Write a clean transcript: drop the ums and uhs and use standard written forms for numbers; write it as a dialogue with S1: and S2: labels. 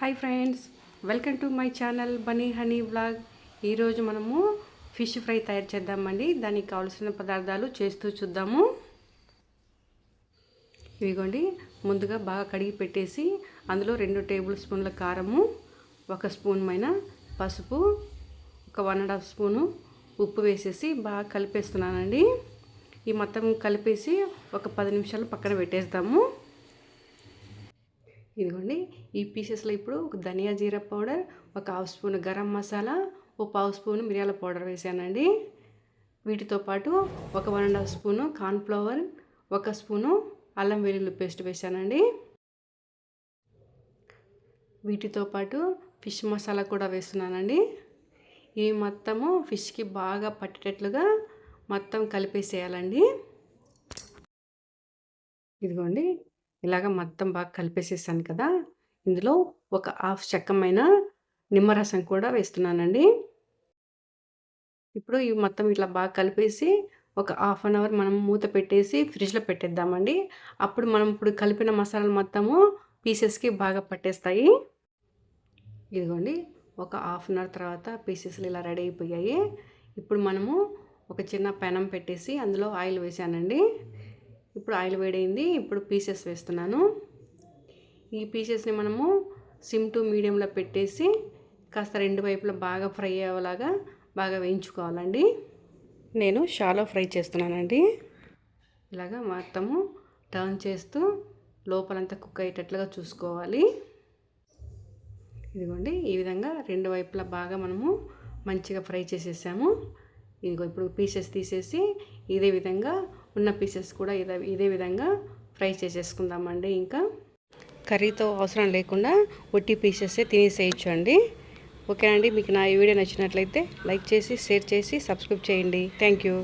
S1: Hi friends, welcome to my channel Bunny Honey vlog. ఈరోజు మనము fish fry తయారు చేద్దామండి. దానికి కావాల్సిన పదార్థాలు చేస్తూ చూద్దాము. ఇవిగోండి, ముందుగా బాగా కడిగి పెట్టేసి అందులో 2 టేబుల్ స్పూన్ల కారము, 1 స్పూన్ మైన పసుపు, ఒక 1.5 స్పూను ఉప్పు వేసేసి బాగా కలిపేస్తున్నానండి. ఈ మొత్తం కలిపేసి ఒక 10 నిమిషాలు పక్కన పెట్టేద్దాము. ఇదిగోండి, ఈ పీసెస్లో ఇప్పుడు ఒక ధనియా జీరా పౌడర్, ఒక 1/2 స్పూన్ గరం మసాలా, ఒక 1/2 స్పూన్ మిరియాల పౌడర్ వేసానండి. వీటితో పాటు ఒక 1.5 స్పూను కార్న్ఫ్లవర్, 1 స్పూను అల్లం వెల్లుల్లి పేస్ట్ వేసానండి. వీటితో పాటు ఫిష్ మసాలా కూడా వేస్తున్నానండి. ఈ మొత్తము ఫిష్కి బాగా పట్టేటట్లుగా మొత్తం కలిపేసేయాలండి. ఇదిగోండి, ఇలాగ మొత్తం బాగా కలిపేసేసాను కదా. ఇందులో ఒక 1/2 చెక్కమైన నిమ్మరసం కూడా వేస్తున్నానండి. ఇప్పుడు ఇవి మొత్తం ఇట్లా బాగా కలిపేసి ఒక 1/2 అవర్ మనం మూత పెట్టేసి ఫ్రిడ్జ్లో పెట్టేద్దామండి. అప్పుడు మనం ఇప్పుడు కలిపిన మసాలాలు మొత్తము పీసెస్కి బాగా పట్టేస్తాయి. ఇదిగోండి, ఒక 1/2 అవర్ తర్వాత పీసెస్లు ఇలా రెడీ అయిపోయాయి. ఇప్పుడు మనము ఒక చిన్న పెనం పెట్టేసి అందులో ఆయిల్ వేసానండి. ఇప్పుడు ఆయిల్ వేడైంది. ఇప్పుడు పీసెస్ వేస్తున్నాను. ఈ పీసెస్ని మనము సిమ్ టు మీడియంలో పెట్టేసి కాస్త 2 వైపులా బాగా ఫ్రై అయ్యేలాగా బాగా వేయించుకోవాలండి. నేను షాలో ఫ్రై చేస్తున్నానండి. ఇలాగా మొత్తము టర్న్ చేస్తూ లోపలంతా కుక్ అయ్యేటట్లుగా చూసుకోవాలి. ఇదిగోండి, ఈ విధంగా 2 వైపులా బాగా మనము మంచిగా ఫ్రై చేసేసాము. ఇదిగో ఇప్పుడు పీసెస్ తీసేసి ఇదే విధంగా ఉన్న పీసెస్ కూడా ఇదే విధంగా ఫ్రై చేసేసుకుందామండి. ఇంకా కర్రీతో అవసరం లేకుండా ఒట్టి పీసెసే తినేసేయచ్చు అండి. ఓకేనండి, మీకు నా ఈ వీడియో నచ్చినట్లయితే లైక్ చేసి, షేర్ చేసి, సబ్స్క్రైబ్ చేయండి. Thank you.